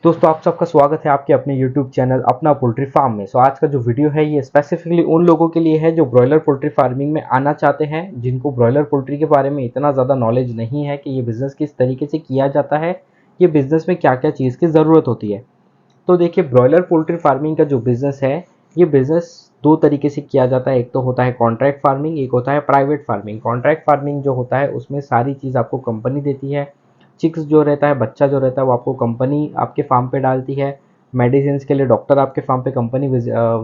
दोस्तों आप सबका स्वागत है आपके अपने YouTube चैनल अपना पोल्ट्री फार्म में। आज का जो वीडियो है ये स्पेसिफिकली उन लोगों के लिए है जो ब्रॉयलर पोल्ट्री फार्मिंग में आना चाहते हैं, जिनको ब्रॉयलर पोल्ट्री के बारे में इतना ज़्यादा नॉलेज नहीं है कि ये बिज़नेस किस तरीके से किया जाता है, ये बिज़नेस में क्या क्या चीज़ की ज़रूरत होती है। तो देखिए, ब्रॉयलर पोल्ट्री फार्मिंग का जो बिज़नेस है, ये बिज़नेस दो तरीके से किया जाता है। एक तो होता है कॉन्ट्रैक्ट फार्मिंग, एक होता है प्राइवेट फार्मिंग। कॉन्ट्रैक्ट फार्मिंग जो होता है उसमें सारी चीज़ आपको कंपनी देती है। चिक्स जो रहता है, बच्चा जो रहता है, वो आपको कंपनी आपके फार्म पे डालती है। मेडिसिन के लिए डॉक्टर आपके फार्म पे कंपनी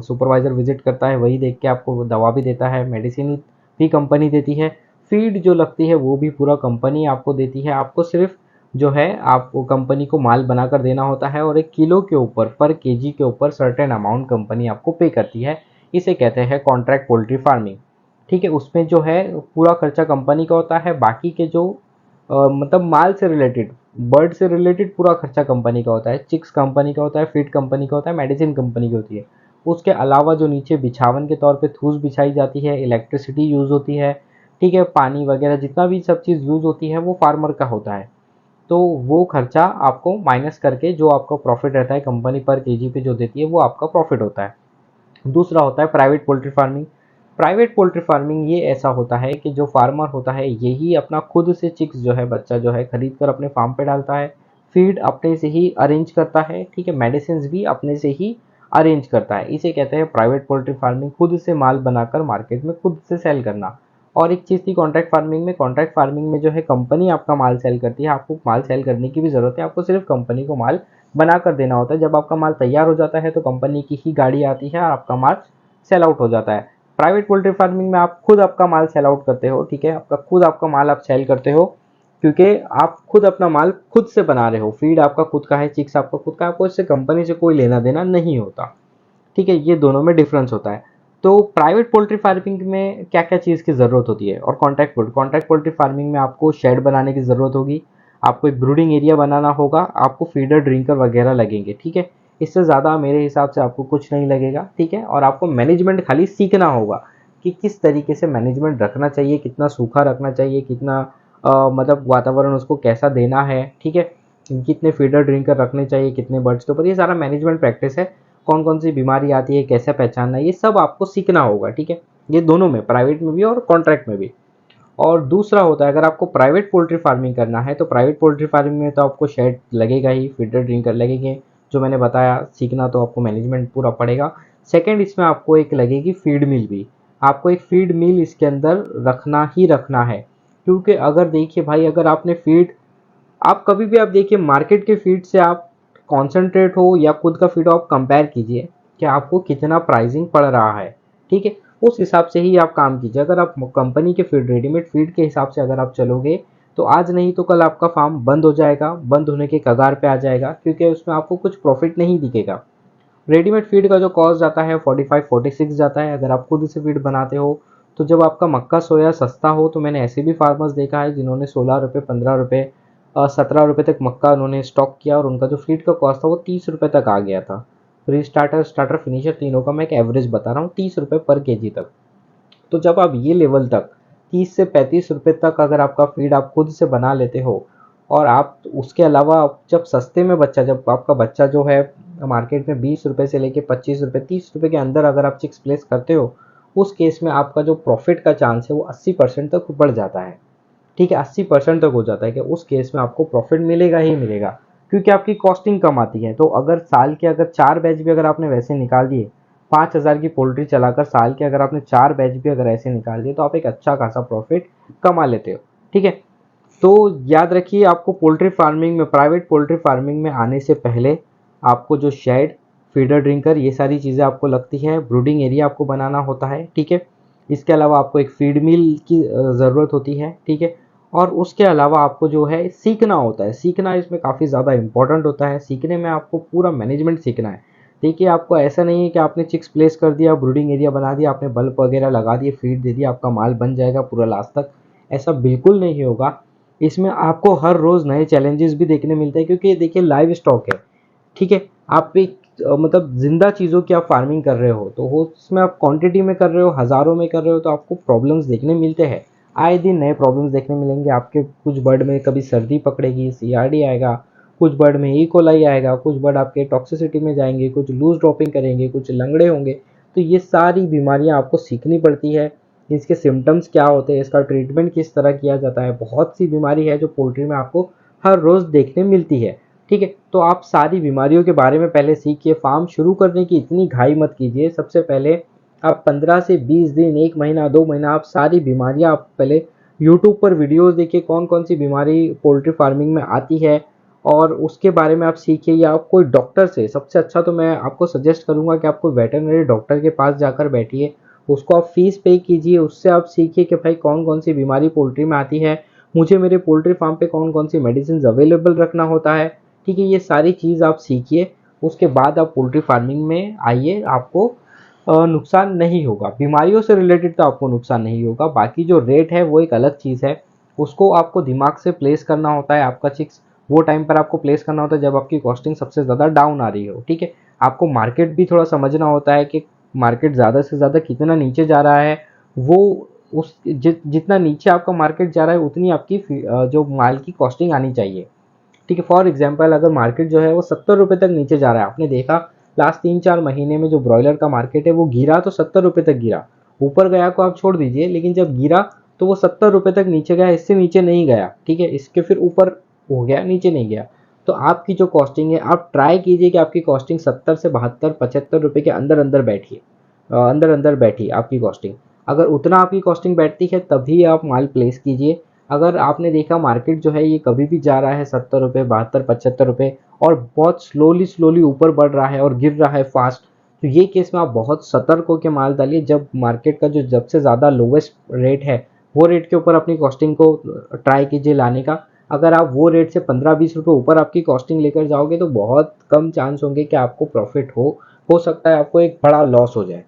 सुपरवाइजर विजिट करता है, वही देख के आपको दवा भी देता है। मेडिसिन भी कंपनी देती है। फीड जो लगती है वो भी पूरा कंपनी आपको देती है। आपको सिर्फ जो है आपको कंपनी को माल बनाकर देना होता है, और 1 किलो के ऊपर, पर केजी के ऊपर सर्टेन अमाउंट कंपनी आपको पे करती है। इसे कहते हैं कॉन्ट्रैक्ट पोल्ट्री फार्मिंग। ठीक है, उसमें जो है पूरा खर्चा कंपनी का होता है। बाकी के जो मतलब माल से रिलेटेड, बर्ड से रिलेटेड पूरा खर्चा कंपनी का होता है। चिक्स कंपनी का होता है, फीड कंपनी का होता है, मेडिसिन कंपनी की होती है। उसके अलावा जो नीचे बिछावन के तौर पे ठूस बिछाई जाती है, इलेक्ट्रिसिटी यूज़ होती है, ठीक है, पानी वगैरह जितना भी सब चीज़ यूज़ होती है वो फार्मर का होता है। तो वो खर्चा आपको माइनस करके जो आपका प्रॉफिट रहता है कंपनी पर केजी पे जो देती है, वो आपका प्रॉफिट होता है। दूसरा होता है private poultry farming. Private poultry farming ये ऐसा होता है कि जो फार्मर होता है यही अपना खुद से चिक्स जो है, बच्चा जो है, खरीद कर अपने फार्म पे डालता है। फीड अपने से ही अरेंज करता है, ठीक है, मेडिसिन भी अपने से ही अरेंज करता है। इसे कहते हैं प्राइवेट पोल्ट्री फार्मिंग। खुद से माल बनाकर मार्केट में खुद से सेल करना। और एक चीज़ थी कॉन्ट्रैक्ट फार्मिंग में। कॉन्ट्रैक्ट फार्मिंग में जो है कंपनी आपका माल सेल करती है, आपको माल सेल करने की भी ज़रूरत है, आपको सिर्फ कंपनी को माल बना कर देना होता है। जब आपका माल तैयार हो जाता है तो कंपनी की ही गाड़ी आती है और आपका माल सेल आउट हो जाता है। प्राइवेट पोल्ट्री फार्मिंग में आप खुद आपका माल सेल आउट करते हो, ठीक है, आपका खुद आपका माल आप सेल करते हो, क्योंकि आप खुद अपना माल खुद से बना रहे हो। फीड आपका खुद का है, चिक्स आपका खुद का है, आपको इससे कंपनी से कोई लेना देना नहीं होता। ठीक है, ये दोनों में डिफरेंस होता है। तो प्राइवेट पोल्ट्री फार्मिंग में क्या क्या चीज़ की ज़रूरत होती है, और कॉन्ट्रैक्ट पोल्ट्री फार्मिंग में आपको शेड बनाने की ज़रूरत होगी, आपको एक ब्रूडिंग एरिया बनाना होगा, आपको फीडर ड्रिंकर वगैरह लगेंगे, ठीक है। इससे ज़्यादा मेरे हिसाब से आपको कुछ नहीं लगेगा, ठीक है। और आपको मैनेजमेंट खाली सीखना होगा कि किस तरीके से मैनेजमेंट रखना चाहिए, कितना सूखा रखना चाहिए, कितना मतलब वातावरण उसको कैसा देना है, ठीक है, कितने फीडर ड्रिंकर रखने चाहिए, कितने बर्ड्स के ऊपर, ये सारा मैनेजमेंट प्रैक्टिस है। कौन कौन सी बीमारी आती है, कैसे पहचानना है, ये सब आपको सीखना होगा, ठीक है। ये दोनों में, प्राइवेट में भी और कॉन्ट्रैक्ट में भी। और दूसरा होता है, अगर आपको प्राइवेट पोल्ट्री फार्मिंग करना है तो प्राइवेट पोल्ट्री फार्मिंग में तो आपको शेड लगेगा ही, फीडर ड्रिंकर लगेंगे, जो मैंने बताया। सीखना तो आपको मैनेजमेंट पूरा पड़ेगा। सेकंड, इसमें आपको एक लगेगी फीड मिल भी। आपको एक फीड मिल इसके अंदर रखना ही रखना है, क्योंकि अगर देखिए भाई, अगर आपने फीड, आप कभी भी आप देखिए मार्केट के फीड से आप कॉन्सेंट्रेट हो या खुद का फीड हो, आप कंपेयर कीजिए कि आपको कितना प्राइसिंग पड़ रहा है, ठीक है। उस हिसाब से ही आप काम कीजिए। अगर आप कंपनी के फीड, रेडीमेड फीड के हिसाब से अगर आप चलोगे तो आज नहीं तो कल आपका फार्म बंद हो जाएगा, बंद होने के कगार पे आ जाएगा, क्योंकि उसमें आपको कुछ प्रॉफिट नहीं दिखेगा। रेडीमेड फीड का जो कॉस्ट जाता है 45-46 जाता है। अगर आप खुद से फीड बनाते हो तो जब आपका मक्का सोया सस्ता हो, तो मैंने ऐसे भी फार्मर्स देखा है जिन्होंने 16 रुपये, 15 रुपये, 17 रुपये तक मक्का उन्होंने स्टॉक किया, और उनका जो फीड का कॉस्ट था वो 30 रुपये तक आ गया था। प्री स्टार्टर, स्टार्टर, फिनिशर, तीनों का मैं एक एवरेज बता रहा हूँ, 30 रुपये पर केजी तक। तो जब आप ये लेवल तक 30 से 35 रुपये तक अगर आपका फीड आप खुद से बना लेते हो, और आप उसके अलावा जब सस्ते में बच्चा, जब आपका बच्चा जो है मार्केट में 20 रुपये से लेके 25 रुपये, 30 रुपये के अंदर अगर आप चिक्स प्लेस करते हो, उस केस में आपका जो प्रॉफिट का चांस है वो 80% तक बढ़ जाता है, ठीक है। 80% तक हो जाता है कि उस केस में आपको प्रॉफिट मिलेगा ही मिलेगा, क्योंकि आपकी कॉस्टिंग कम आती है। तो अगर साल के अगर 4 बैच भी अगर आपने वैसे निकाल दिए, 5,000 की पोल्ट्री चलाकर साल के अगर आपने 4 बैच भी अगर ऐसे निकाल दिए, तो आप एक अच्छा खासा प्रॉफिट कमा लेते हो, ठीक है। तो याद रखिए, आपको पोल्ट्री फार्मिंग में, प्राइवेट पोल्ट्री फार्मिंग में आने से पहले आपको जो शेड, फीडर ड्रिंकर, ये सारी चीज़ें आपको लगती है। ब्रूडिंग एरिया आपको बनाना होता है, ठीक है। इसके अलावा आपको एक फीड मिल की ज़रूरत होती है, ठीक है। और उसके अलावा आपको जो है सीखना होता है। सीखना इसमें काफ़ी ज़्यादा इंपॉर्टेंट होता है। सीखने में आपको पूरा मैनेजमेंट सीखना है। देखिए, आपको ऐसा नहीं है कि आपने चिक्स प्लेस कर दिया, ब्रूडिंग एरिया बना दिया, आपने बल्ब वगैरह लगा दिए, फीड दे दिया, आपका माल बन जाएगा पूरा लास्ट तक। ऐसा बिल्कुल नहीं होगा। इसमें आपको हर रोज़ नए चैलेंजेस भी देखने मिलते हैं, क्योंकि देखिए लाइव स्टॉक है, ठीक है। आप एक मतलब जिंदा चीज़ों की आप फार्मिंग कर रहे हो, तो वो उसमें आप क्वांटिटी में कर रहे हो, हज़ारों में कर रहे हो, तो आपको प्रॉब्लम्स देखने मिलते हैं। आए दिन नए प्रॉब्लम्स देखने मिलेंगे आपके। कुछ बर्ड में कभी सर्दी पकड़ेगी, सीआरडी आएगा, कुछ बर्ड में ई कोलाई आएगा, कुछ बर्ड आपके टॉक्सिसिटी में जाएंगे, कुछ लूज ड्रॉपिंग करेंगे, कुछ लंगड़े होंगे। तो ये सारी बीमारियां आपको सीखनी पड़ती है, इसके सिम्टम्स क्या होते हैं, इसका ट्रीटमेंट किस तरह किया जाता है। बहुत सी बीमारी है जो पोल्ट्री में आपको हर रोज़ देखने मिलती है, ठीक है। तो आप सारी बीमारियों के बारे में पहले सीखिए। फार्म शुरू करने की इतनी घाई मत कीजिए। सबसे पहले आप 15 से 20 दिन, 1 महीना, 2 महीना आप सारी बीमारियां आप पहले यूट्यूब पर वीडियोस देखिए, कौन कौन सी बीमारी पोल्ट्री फार्मिंग में आती है और उसके बारे में आप सीखिए। या आप कोई डॉक्टर से, सबसे अच्छा तो मैं आपको सजेस्ट करूंगा कि आप कोई वेटरनरी डॉक्टर के पास जाकर बैठिए, उसको आप फीस पे कीजिए, उससे आप सीखिए कि भाई कौन कौन सी बीमारी पोल्ट्री में आती है, मुझे मेरे पोल्ट्री फार्म पे कौन कौन सी मेडिसिन अवेलेबल रखना होता है, ठीक है। ये सारी चीज़ आप सीखिए, उसके बाद आप पोल्ट्री फार्मिंग में आइए। आपको नुकसान नहीं होगा, बीमारियों से रिलेटेड तो आपको नुकसान नहीं होगा। बाकी जो रेट है वो एक अलग चीज़ है, उसको आपको दिमाग से प्लेस करना होता है। आपका चिक्स वो टाइम पर आपको प्लेस करना होता है जब आपकी कॉस्टिंग सबसे ज़्यादा डाउन आ रही हो, ठीक है। आपको मार्केट भी थोड़ा समझना होता है कि मार्केट ज़्यादा से ज़्यादा कितना नीचे जा रहा है। वो उस जितना नीचे आपका मार्केट जा रहा है उतनी आपकी जो माल की कॉस्टिंग आनी चाहिए, ठीक है। फॉर एग्जांपल अगर मार्केट जो है वो 70 रुपये तक नीचे जा रहा है, आपने देखा लास्ट 3-4 महीने में जो ब्रॉयलर का मार्केट है वो गिरा तो 70 रुपये तक गिरा, ऊपर गया को आप छोड़ दीजिए, लेकिन जब गिरा तो वो 70 रुपये तक नीचे गया, इससे नीचे नहीं गया, ठीक है। इसके फिर ऊपर हो गया, नीचे नहीं गया। तो आपकी जो कॉस्टिंग है आप ट्राई कीजिए कि आपकी कॉस्टिंग 70 से 72, 75 रुपये के अंदर अंदर बैठिए, अंदर अंदर बैठी आपकी कॉस्टिंग। अगर उतना आपकी कॉस्टिंग बैठती है तभी आप माल प्लेस कीजिए। अगर आपने देखा मार्केट जो है ये कभी भी जा रहा है 70 रुपये, 72, 75 रुपये और बहुत स्लोली स्लोली ऊपर बढ़ रहा है और गिर रहा है फास्ट, तो ये केस में आप बहुत सतर्क होकर माल डालिए। जब मार्केट का जो जब से ज़्यादा लोवेस्ट रेट है वो रेट के ऊपर अपनी कॉस्टिंग को ट्राई कीजिए लाने का। अगर आप वो रेट से 15-20 रुपये ऊपर आपकी कॉस्टिंग लेकर जाओगे तो बहुत कम चांस होंगे कि आपको प्रॉफिट हो सकता है आपको एक बड़ा लॉस हो जाए,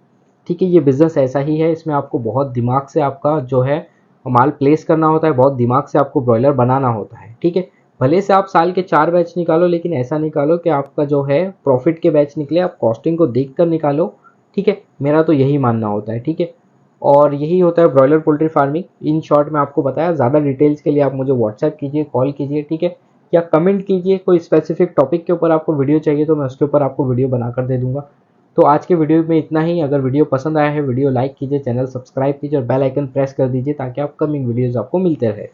ठीक है। ये बिज़नेस ऐसा ही है, इसमें आपको बहुत दिमाग से आपका जो है माल प्लेस करना होता है, बहुत दिमाग से आपको ब्रॉयलर बनाना होता है, ठीक है। भले से आप साल के 4 बैच निकालो, लेकिन ऐसा निकालो कि आपका जो है प्रॉफिट के बैच निकले, आप कॉस्टिंग को देख कर निकालो, ठीक है। मेरा तो यही मानना होता है, ठीक है। और यही होता है broiler poultry farming. In short में आपको बताया। ज़्यादा डिटेल्स के लिए आप मुझे व्हाट्सएप कीजिए, कॉल कीजिए, ठीक है, या कमेंट कीजिए। कोई स्पेसिफिक टॉपिक के ऊपर आपको वीडियो चाहिए तो मैं उसके ऊपर आपको वीडियो बनाकर दे दूंगा। तो आज के वीडियो में इतना ही। अगर वीडियो पसंद आया है वीडियो लाइक कीजिए, चैनल सब्सक्राइब कीजिए और बेल आइकन प्रेस कर दीजिए ताकि अपकमिंग वीडियोज़ आपको मिलते रहे।